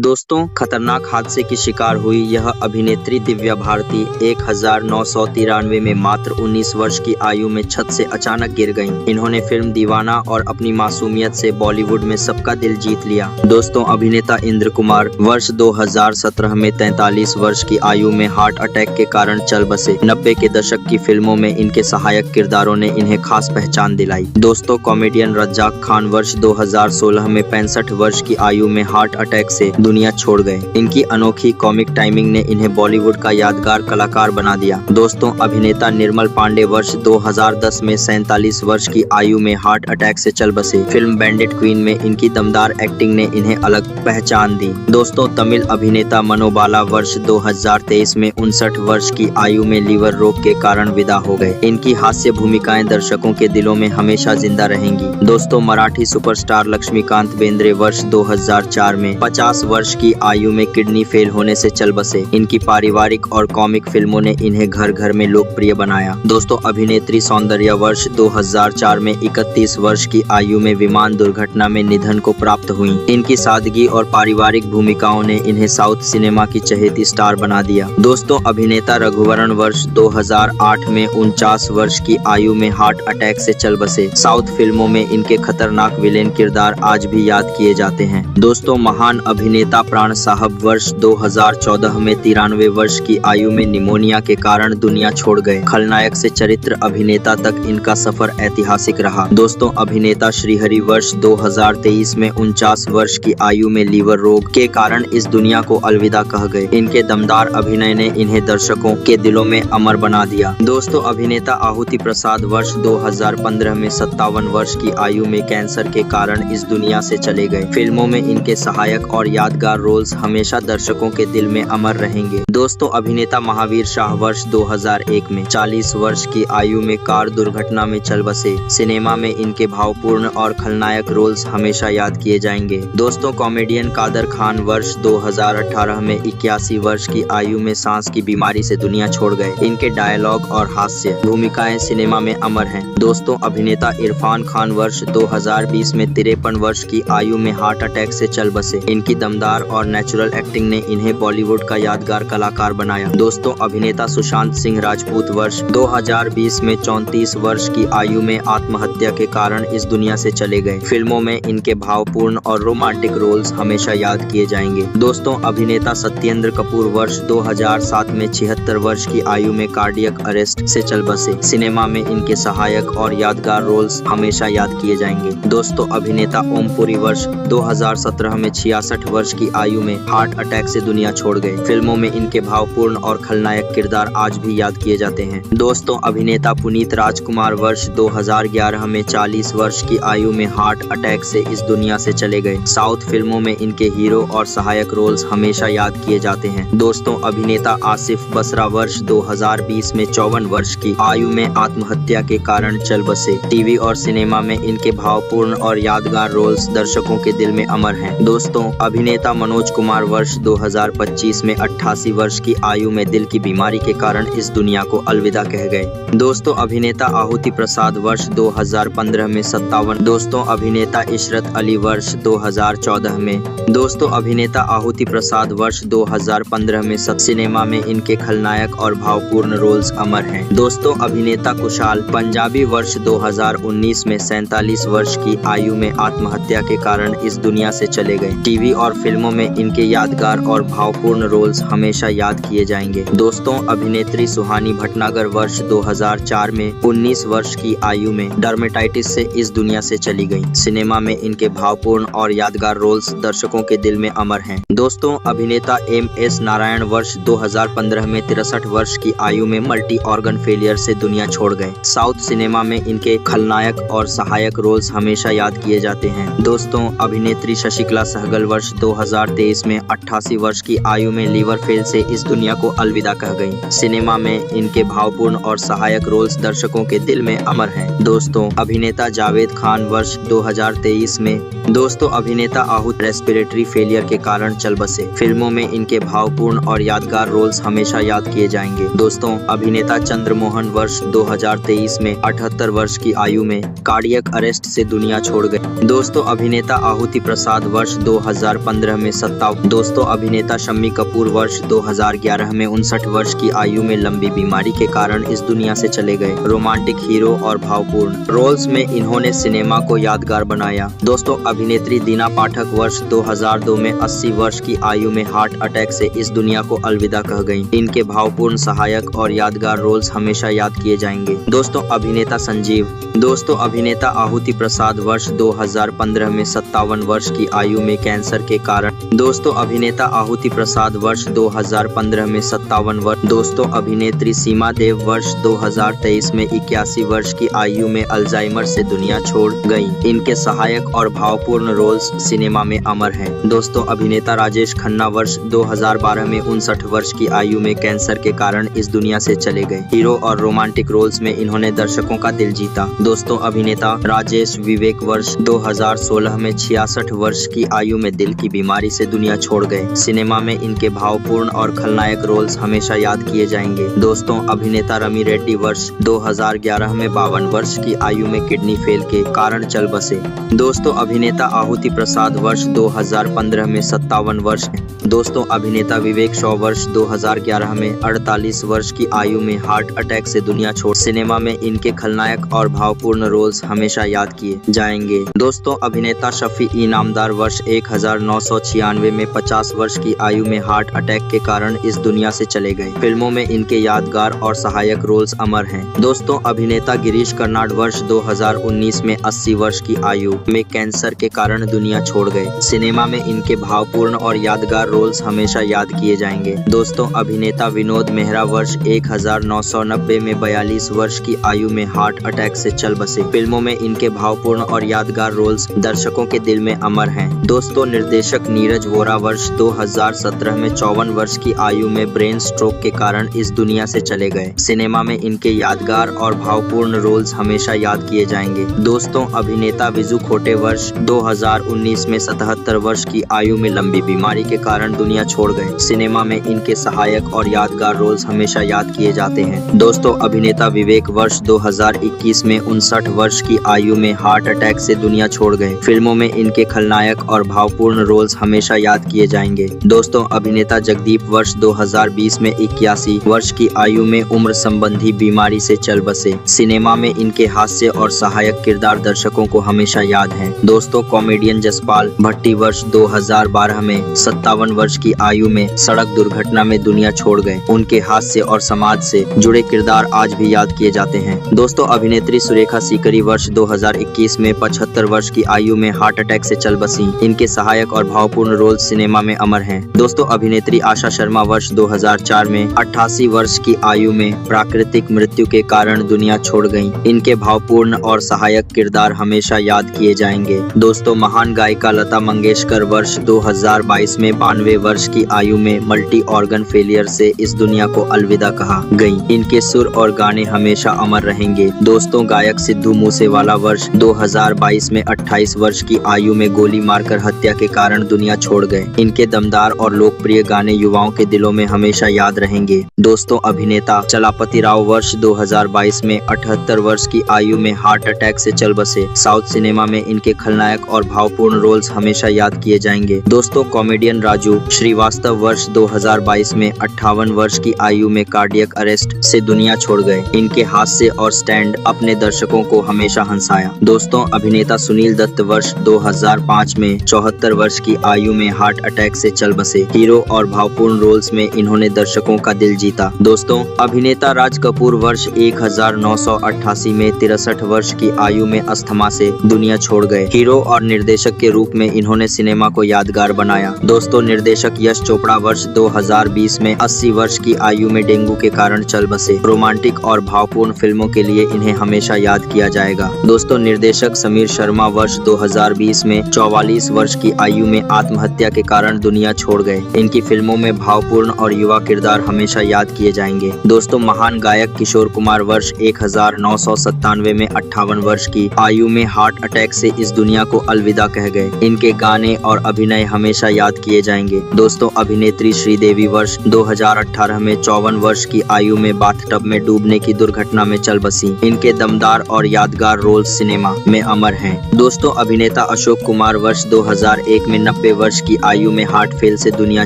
दोस्तों, खतरनाक हादसे की शिकार हुई यह अभिनेत्री दिव्या भारती 1993 में मात्र 19 वर्ष की आयु में छत से अचानक गिर गईं। इन्होंने फिल्म दीवाना और अपनी मासूमियत से बॉलीवुड में सबका दिल जीत लिया। दोस्तों, अभिनेता इंद्र कुमार वर्ष 2017 में 43 वर्ष की आयु में हार्ट अटैक के कारण चल बसे। 90 के दशक की फिल्मों में इनके सहायक किरदारों ने इन्हें खास पहचान दिलाई। दोस्तों, कॉमेडियन रज्जाक खान वर्ष 2016 में 65 वर्ष की आयु में हार्ट अटैक से दुनिया छोड़ गए। इनकी अनोखी कॉमिक टाइमिंग ने इन्हें बॉलीवुड का यादगार कलाकार बना दिया। दोस्तों, अभिनेता निर्मल पांडे वर्ष 2010 में 47 वर्ष की आयु में हार्ट अटैक से चल बसे। फिल्म बैंडिट क्वीन में इनकी दमदार एक्टिंग ने इन्हें अलग पहचान दी। दोस्तों, तमिल अभिनेता मनोबाला वर्ष 2023 में 59 वर्ष की आयु में लीवर रोग के कारण विदा हो गए। इनकी हास्य भूमिकाएं दर्शकों के दिलों में हमेशा जिंदा रहेंगी। दोस्तों, मराठी सुपरस्टार लक्ष्मीकांत बेंद्रे वर्ष 2004 में 50 वर्ष की आयु में किडनी फेल होने से चल बसे। इनकी पारिवारिक और कॉमिक फिल्मों ने इन्हें घर घर में लोकप्रिय बनाया। दोस्तों, अभिनेत्री सौंदर्या वर्ष 2004 में 31 वर्ष की आयु में विमान दुर्घटना में निधन को प्राप्त हुई। इनकी सादगी और पारिवारिक भूमिकाओं ने इन्हें साउथ सिनेमा की चहेती स्टार बना दिया। दोस्तों, अभिनेता रघुवरन वर्ष 2008 में 49 वर्ष की आयु में हार्ट अटैक से चल बसे। साउथ फिल्मों में इनके खतरनाक विलेन किरदार आज भी याद किए जाते हैं। दोस्तों, महान अभिनेता प्राण साहब वर्ष 2014 में 93 वर्ष की आयु में निमोनिया के कारण दुनिया छोड़ गए। खलनायक से चरित्र अभिनेता तक इनका सफर ऐतिहासिक रहा। दोस्तों, अभिनेता श्रीहरि वर्ष 2023 में 49 वर्ष की आयु में लीवर रोग के कारण इस दुनिया को अलविदा कह गए। इनके दमदार अभिनय ने इन्हें दर्शकों के दिलों में अमर बना दिया। दोस्तों, अभिनेता आहुति प्रसाद वर्ष 2015 में 57 वर्ष की आयु में कैंसर के कारण इस दुनिया से चले गए। फिल्मों में इनके सहायक और यादगार रोल्स हमेशा दर्शकों के दिल में अमर रहेंगे। दोस्तों, अभिनेता महावीर शाह वर्ष 2001 में 40 वर्ष की आयु में कार दुर्घटना में चल बसे। सिनेमा में इनके भावपूर्ण और खलनायक रोल्स हमेशा याद किए जाएंगे। दोस्तों, कॉमेडियन कादर खान वर्ष 2018 में 81 वर्ष की आयु में सांस की बीमारी से दुनिया छोड़ गए। इनके डायलॉग और हास्य भूमिकाएं सिनेमा में अमर हैं। दोस्तों, अभिनेता इरफान खान वर्ष 2020 में 53 वर्ष की आयु में हार्ट अटैक से चल बसे। इनकी दमदार और नेचुरल एक्टिंग ने इन्हें बॉलीवुड का यादगार कलाकार बनाया। दोस्तों, अभिनेता सुशांत सिंह राजपूत वर्ष 2020 में 34 वर्ष की आयु में आत्महत्या के कारण इस दुनिया से चले गए। फिल्मों में इनके भावपूर्ण और रोमांटिक रोल्स हमेशा याद किए जाएंगे। दोस्तों, अभिनेता सत्येंद्र कपूर वर्ष 2007 में 76 वर्ष की आयु में कार्डियक अरेस्ट से चल बसे। सिनेमा में इनके सहायक और यादगार रोल्स हमेशा याद किए जाएंगे। दोस्तों, अभिनेता ओम पुरी वर्ष 2017 में 66 वर्ष की आयु में हार्ट अटैक से दुनिया छोड़ गए। फिल्मों में इनके भावपूर्ण और खलनायक किरदार आज भी याद किए जाते हैं। दोस्तों, अभिनेता पुनीत राजकुमार वर्ष 2011 में 40 वर्ष की आयु में हार्ट अटैक से इस दुनिया से चले गए। साउथ फिल्मों में इनके हीरो और सहायक रोल्स हमेशा याद किए जाते हैं। दोस्तों, अभिनेता आसिफ बसरा वर्ष 2020 में 54 वर्ष की आयु में आत्महत्या के कारण चल बसे। टीवी और सिनेमा में इनके भावपूर्ण और यादगार रोल्स दर्शकों के दिल में अमर हैं। दोस्तों, अभिनेता मनोज कुमार वर्ष 2025 में 88 वर्ष की आयु में दिल की बीमारी के कारण इस दुनिया को अलविदा कह गए। दोस्तों, अभिनेता आहुति प्रसाद वर्ष 2015 में 57। दोस्तों, अभिनेता इशरत अली वर्ष 2014 में। दोस्तों, अभिनेता आहुति प्रसाद वर्ष 2015 में सिनेमा में इनके खलनायक और भावपूर्ण रोल्स अमर हैं। दोस्तों, अभिनेता कुशाल पंजाबी वर्ष 2019 में 47 वर्ष की आयु में आत्महत्या के कारण इस दुनिया से चले गए। टीवी और फिल्मों में इनके यादगार और भावपूर्ण रोल्स हमेशा याद किए जाएंगे। दोस्तों, अभिनेत्री सुहानी भटनागर वर्ष 2004 में 19 वर्ष की आयु में डर्मेटाइटिस से इस दुनिया से चली गईं। सिनेमा में इनके भावपूर्ण और यादगार रोल्स दर्शकों के दिल में अमर हैं। दोस्तों, अभिनेता MS नारायण वर्ष 2015 में 63 वर्ष की आयु में मल्टी ऑर्गन फेलियर से दुनिया छोड़ गए। साउथ सिनेमा में इनके खलनायक और सहायक रोल्स हमेशा याद किए जाते हैं। दोस्तों, अभिनेत्री शशिकला सहगल वर्ष 2023 में 88 वर्ष की आयु में लीवर फेल से इस दुनिया को अलविदा कह गईं। सिनेमा में इनके भावपूर्ण और सहायक रोल्स दर्शकों के दिल में अमर हैं। दोस्तों, अभिनेता जावेद खान वर्ष 2023 में दोस्तों अभिनेता आहूत रेस्पिरेटरी फेलियर के कारण चल बसे। फिल्मों में इनके भावपूर्ण और यादगार रोल्स हमेशा याद किए जाएंगे। दोस्तों अभिनेता चंद्रमोहन वर्ष 2023 में 78 वर्ष की आयु में कार्डियक अरेस्ट से दुनिया छोड़ गए। दोस्तों अभिनेता आहुति प्रसाद वर्ष 2015 में 57। दोस्तों अभिनेता शम्मी कपूर वर्ष 2011 में 59 वर्ष की आयु में लंबी बीमारी के कारण इस दुनिया से चले गए। रोमांटिक हीरो और भावपूर्ण रोल्स में इन्होंने सिनेमा को यादगार बनाया। दोस्तों अभिनेत्री दीना पाठक वर्ष 2002 में 80 वर्ष की आयु में हार्ट अटैक से इस दुनिया को अलविदा कह गयी। इनके भावपूर्ण सहायक और यादगार रोल्स हमेशा याद किए जाएंगे। दोस्तों अभिनेता संजीव। दोस्तों अभिनेता आहुति प्रसाद वर्ष 2015 में 57 वर्ष की आयु में कैंसर के कारण। दोस्तों अभिनेता आहुति प्रसाद वर्ष 2015 में 57 वर्ष। दोस्तों अभिनेत्री सीमा देव वर्ष 2023 में 81 वर्ष की आयु में अल्जाइमर से दुनिया छोड़ गई। इनके सहायक और भावपूर्ण रोल्स सिनेमा में अमर हैं। दोस्तों अभिनेता राजेश खन्ना वर्ष 2012 में 59 वर्ष की आयु में कैंसर के कारण इस दुनिया से चले गए। हीरो और रोमांटिक रोल्स में इन्होंने दर्शकों का दिल जीता। दोस्तों अभिनेता राजेश विवेक वर्ष 2016 में 66 वर्ष की आयु में दिल की बीमारी से दुनिया छोड़ गए। सिनेमा में इनके भावपूर्ण और खलनायक रोल्स हमेशा याद किए जाएंगे। दोस्तों अभिनेता रमी रेड्डी वर्ष 2011 में 52 वर्ष की आयु में किडनी फेल के कारण चल बसे। दोस्तों अभिनेता आहुति प्रसाद वर्ष 2015 में 57 वर्ष। दोस्तों अभिनेता विवेक शॉ वर्ष 2011 में 48 वर्ष की आयु में हार्ट अटैक से दुनिया छोड़। सिनेमा में इनके खलनायक और भावपूर्ण रोल्स हमेशा याद किए जाएंगे। दोस्तों अभिनेता शफी इनामदार वर्ष 1996 में 50 वर्ष की आयु में हार्ट अटैक के कारण इस दुनिया से चले गए। फिल्मों में इनके यादगार और सहायक रोल्स अमर हैं। दोस्तों अभिनेता गिरीश कर्नाड वर्ष 2019 में 80 वर्ष की आयु में कैंसर के कारण दुनिया छोड़ गए। सिनेमा में इनके भावपूर्ण और यादगार रोल्स हमेशा याद किए जाएंगे। दोस्तों अभिनेता विनोद मेहरा वर्ष 1990 में 42 वर्ष की आयु में हार्ट अटैक से चल बसे। फिल्मों में इनके भावपूर्ण और यादगार रोल्स दर्शकों के दिल में अमर हैं। दोस्तों निर्देशक नीरज वोरा वर्ष 2017 में 54 वर्ष की आयु में ब्रेन स्ट्रोक के कारण इस दुनिया से चले गए। सिनेमा में इनके यादगार और भावपूर्ण रोल्स हमेशा याद किए जाएंगे। दोस्तों अभिनेता विजू खोटे वर्ष 2019 में 77 वर्ष की आयु में लंबी बीमारी के कारण दुनिया छोड़ गए। सिनेमा में इनके सहायक और यादगार रोल्स हमेशा याद किए जाते हैं। दोस्तों अभिनेता विवेक वर्ष 2021 में 59 वर्ष की आयु में हार्ट अटैक से दुनिया छोड़ गए। फिल्मों में इनके खलनायक और भावपूर्ण रोल्स हमेशा याद किए जाएंगे। दोस्तों अभिनेता जगदीप वर्ष 2020 में 81 वर्ष की आयु में उम्र संबंधी बीमारी से चल बसे। सिनेमा में इनके हास्य और सहायक किरदार दर्शकों को हमेशा याद हैं। दोस्तों कॉमेडियन जसपाल भट्टी वर्ष 2012 में 57 वर्ष की आयु में सड़क दुर्घटना में दुनिया छोड़ गए। उनके हास्य और समाज से जुड़े किरदार आज भी याद किए जाते हैं। दोस्तों अभिनेत्री सुरेखा सीकरी वर्ष 2021 में 75 वर्ष की आयु में हार्ट अटैक से चल बसी। इनके सहायक और भावपूर्ण रोल सिनेमा में अमर हैं। दोस्तों अभिनेत्री आशा शर्मा वर्ष 2004 में 88 वर्ष की आयु में प्राकृतिक मृत्यु के कारण दुनिया छोड़ गयी। इनके भावपूर्ण और सहायक किरदार हमेशा याद किए जाएंगे। दोस्तों महान गायिका लता मंगेशकर वर्ष 2022 में 92 वर्ष की आयु में मल्टी ऑर्गन फेलियर से इस दुनिया को अलविदा कहा गई। इनके सुर और गाने हमेशा अमर रहेंगे। दोस्तों गायक सिद्धू मूसेवाला वर्ष 2022 में 28 वर्ष की आयु में गोली मारकर हत्या के कारण दुनिया छोड़ गए। इनके दमदार और लोकप्रिय गाने युवाओं के दिलों में हमेशा याद रहेंगे। दोस्तों अभिनेता चलापति राव वर्ष 2022 में 78 वर्ष की आयु में हार्ट अटैक से चल बसे। साउथ सिनेमा में इनके खलनायक और भावपूर्ण रोल्स हमेशा याद किए जाएंगे। दोस्तों कॉमेडियन राजू श्रीवास्तव वर्ष 2022 में 58 वर्ष की आयु में कार्डियक अरेस्ट से दुनिया छोड़ गए। इनके हास्य और स्टैंड अपने दर्शकों को हमेशा हंसाया। दोस्तों अभिनेता सुनील दत्त वर्ष 2005 में 74 वर्ष की आयु में हार्ट अटैक से चल बसे। हीरो और भावपूर्ण रोल्स में इन्होंने दर्शकों का दिल जीता। दोस्तों अभिनेता राज कपूर वर्ष 1988 में 63 वर्ष की आयु में अस्थमा से दुनिया छोड़ गए। हीरो और निर्देशक के रूप में इन्होंने सिनेमा को यादगार बनाया। दोस्तों निर्देशक यश चोपड़ा वर्ष 2020 में 80 वर्ष की आयु में डेंगू के कारण चल बसे। रोमांटिक और भावपूर्ण फिल्मों के लिए इन्हें हमेशा याद याद किया जाएगा। दोस्तों, निर्देशक समीर शर्मा वर्ष 2020 में 44 वर्ष की आयु में आत्महत्या के कारण दुनिया छोड़ गए। इनकी फिल्मों में भावपूर्ण और युवा किरदार हमेशा याद किए जाएंगे। दोस्तों, महान गायक किशोर कुमार वर्ष 1997 में 58 वर्ष की आयु में हार्ट अटैक से इस दुनिया को अलविदा कह गए। इनके गाने और अभिनय हमेशा याद किए जाएंगे। दोस्तों, अभिनेत्री श्रीदेवी वर्ष 2018 में 54 वर्ष की आयु में बाथटब में डूबने की दुर्घटना में चल बसी। इनके दमदार और यादगार रोल सिनेमा में अमर हैं। दोस्तों, अभिनेता अशोक कुमार वर्ष 2001 में 90 वर्ष की आयु में हार्ट फेल से दुनिया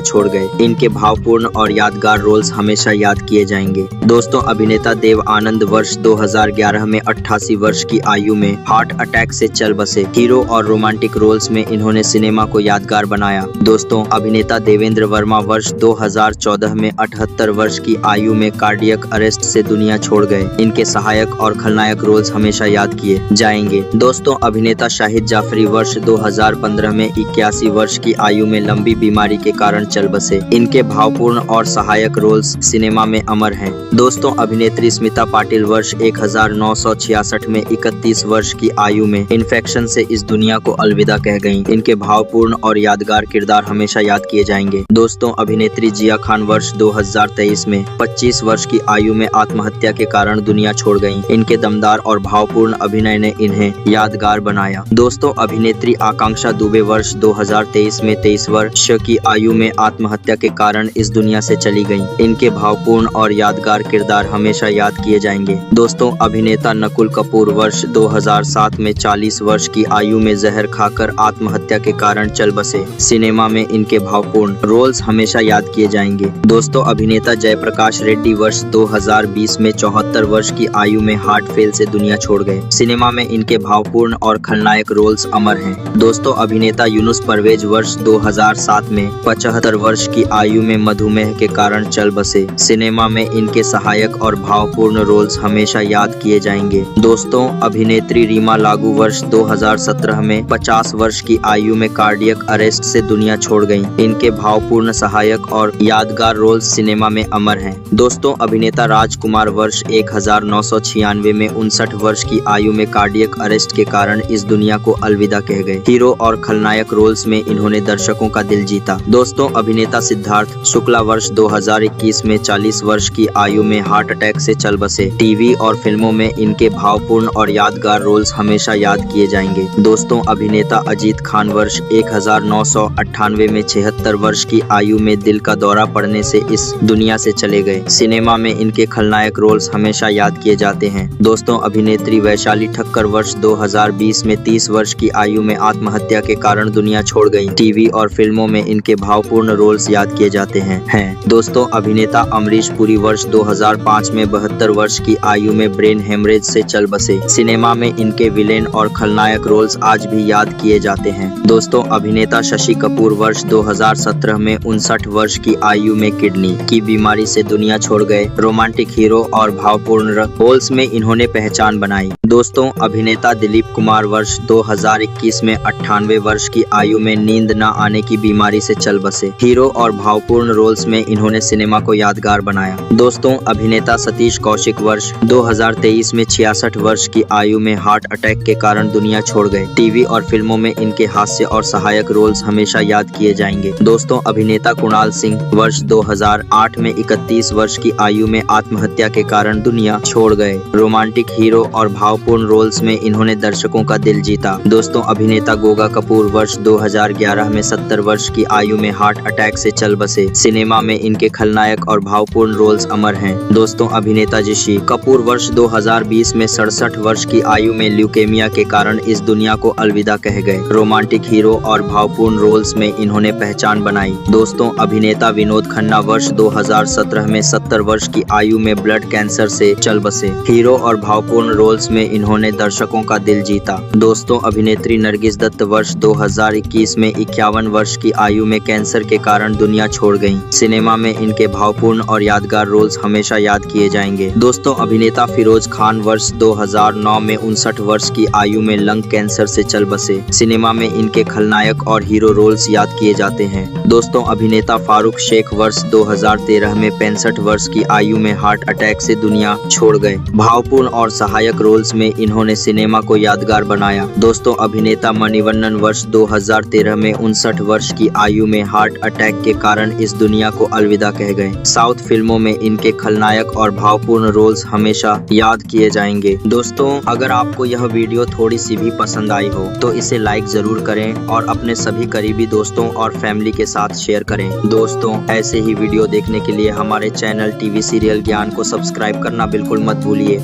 छोड़ गए। इनके भावपूर्ण और यादगार रोल्स हमेशा याद किए जाएंगे। दोस्तों, अभिनेता देव आनंद वर्ष 2011 में 88 वर्ष की आयु में हार्ट अटैक से चल बसे। हीरो और रोमांटिक रोल्स में इन्होंने सिनेमा को यादगार बनाया। दोस्तों, अभिनेता देवेंद्र वर्मा वर्ष 2014 में 78 वर्ष की आयु में कार्डियक अरेस्ट से दुनिया छोड़ गए। इनके सहायक और खलनायक रोल्स हमेशा याद किए जाएंगे। दोस्तों, अभिनेता शाहिद जाफरी वर्ष 2015 में 81 वर्ष की आयु में लंबी बीमारी के कारण चल बसे। इनके भावपूर्ण और सहायक रोल्स सिनेमा में अमर हैं। दोस्तों, अभिनेत्री स्मिता पाटिल वर्ष 1966 में 31 वर्ष की आयु में इन्फेक्शन से इस दुनिया को अलविदा कह गयीं। इनके भावपूर्ण और यादगार किरदार हमेशा याद किए जाएंगे। दोस्तों, अभिनेत्री जिया खान वर्ष 2023 में 25 वर्ष की आयु में आत्महत्या के कारण दुनिया छोड़ गयीं। इनके दमदार और भावपूर्ण अभिनय ने इन्हें यादगार बनाया। दोस्तों, अभिनेत्री आकांक्षा दुबे वर्ष 2023 में 23 वर्ष की आयु में आत्महत्या के कारण इस दुनिया से चली गयीं। इनके भावपूर्ण और यादगार किरदार हमेशा याद किए जाएंगे। दोस्तों, अभिनेता नकुल कपूर वर्ष 2007 में 40 वर्ष की आयु में जहर खाकर आत्महत्या के कारण चल बसे। सिनेमा में इनके भावपूर्ण रोल्स हमेशा याद किए जाएंगे। दोस्तों, अभिनेता जयप्रकाश रेड्डी वर्ष 2020 में 74 वर्ष की आयु में हार्ट फेल से दुनिया छोड़ गए। सिनेमा में इनके भावपूर्ण और खलनायक रोल्स अमर हैं। दोस्तों, अभिनेता यूनुस परवेज वर्ष 2007 में 75 वर्ष की आयु में मधुमेह के कारण चल बसे। सिनेमा में इनके सहायक और भावपूर्ण रोल्स हमेशा याद किए जाएंगे। दोस्तों, अभिनेत्री रीमा लागू वर्ष 2017 में 50 वर्ष की आयु में कार्डियक अरेस्ट से दुनिया छोड़ गयीं। इनके भावपूर्ण सहायक और यादगार रोल्स सिनेमा में अमर हैं। दोस्तों, अभिनेता राजकुमार वर्ष 1996 में 59 वर्ष की आयु में कार्डियक अरेस्ट के कारण इस दुनिया को अलविदा कह गए। हीरो और खलनायक रोल्स में इन्होंने दर्शकों का दिल जीता। दोस्तों, अभिनेता सिद्धार्थ शुक्ला वर्ष 2021 में 40 वर्ष की आयु में हार्ट अटैक से चल बसे। टीवी और फिल्मों में इनके भावपूर्ण और यादगार रोल्स हमेशा याद किए जाएंगे। दोस्तों, अभिनेता अजीत खान वर्ष 1998 में 76 वर्ष की आयु में दिल का दौरा पड़ने से इस दुनिया से चले गए। सिनेमा में इनके खलनायक रोल्स हमेशा याद किए जाते हैं। दोस्तों, अभिनेत्री वैशाली ठक्कर वर्ष 2020 में 30 वर्ष की आयु में आत्महत्या के कारण दुनिया छोड़ गयीं। टीवी और फिल्मों में इनके भावपूर्ण रोल्स याद किए जाते हैं। दोस्तों, अभिनेता अमरीश पुरी वर्ष 2005 में 72 वर्ष की आयु में ब्रेन हेमरेज से चल बसे। सिनेमा में इनके विलेन और खलनायक रोल्स आज भी याद किए जाते हैं। दोस्तों, अभिनेता शशि कपूर वर्ष 2017 में 59 वर्ष की आयु में किडनी की बीमारी से दुनिया छोड़ गए। रोमांटिक हीरो और भावपूर्ण रोल्स में इन्होंने पहचान बनाई। दोस्तों, अभिनेता दिलीप कुमार वर्ष 2021 में 98 वर्ष की आयु में नींद न आने की बीमारी से चल बसे। हीरो और भावपूर्ण रोल्स में इन्होंने सिनेमा को यादगार बनाया। दोस्तों, अभिनेता सतीश कौशिक वर्ष 2023 में 66 वर्ष की आयु में हार्ट अटैक के कारण दुनिया छोड़ गए। टीवी और फिल्मों में इनके हास्य और सहायक रोल्स हमेशा याद किए जाएंगे। दोस्तों, अभिनेता कुणाल सिंह वर्ष 2008 में 31 वर्ष की आयु में आत्महत्या के कारण दुनिया छोड़ गए। रोमांटिक हीरो और भावपूर्ण रोल्स में इन्होंने दर्शकों का दिल जीता। दोस्तों, अभिनेता गोगा कपूर वर्ष 2011 में 70 वर्ष की आयु में हार्ट अटैक से चल बसे। सिनेमा में इनके खलनायक और भावपूर्ण रोल्स अमर हैं। दोस्तों, अभिनेता ऋषि कपूर वर्ष 2020 में 67 वर्ष की आयु में ल्यूकेमिया के कारण इस दुनिया को अलविदा कह गए। रोमांटिक हीरो और भावपूर्ण रोल्स में इन्होंने पहचान बनाई। दोस्तों, अभिनेता विनोद खन्ना वर्ष 2017 में 70 वर्ष की आयु में ब्लड कैंसर से चल बसे। हीरो और भावपूर्ण रोल्स में इन्होंने दर्शकों का दिल जीता। दोस्तों, अभिनेत्री नरगिस दत्त वर्ष 2021 में 51 वर्ष की आयु में कैंसर के कारण दुनिया छोड़ गयीं। सिनेमा में इनके भावपूर्ण और यादगार रोल्स हमेशा याद किए जाएंगे। दोस्तों, अभिनेता फिरोज खान वर्ष 2009 में 59 वर्ष की आयु में लंग कैंसर से चल बसे। सिनेमा में इनके खलनायक और हीरो रोल्स याद किए जाते हैं। दोस्तों, अभिनेता फारूक शेख वर्ष 2013 में 65 वर्ष की आयु में हार्ट अटैक से दुनिया छोड़ गए। भावपूर्ण और सहायक रोल्स में इन्होंने सिनेमा को यादगार बनाया। दोस्तों, अभिनेता मणिवन्नन वर्ष 2013 में 59 वर्ष की आयु में हार्ट अटैक के कारण इस दुनिया को अलविदा कह गए। साउथ फिल्मों में इनके खलनायक और भावपूर्ण रोल्स हमेशा याद किए जाएंगे। दोस्तों, अगर आपको यह वीडियो थोड़ी सी भी पसंद आई हो तो इसे लाइक जरूर करें और अपने सभी करीबी दोस्तों और फैमिली के साथ शेयर करें। दोस्तों, ऐसे ही वीडियो देखने के लिए हमारे चैनल टीवी सीरियल ज्ञान को सब्सक्राइब करना बिल्कुल मत भूलिए।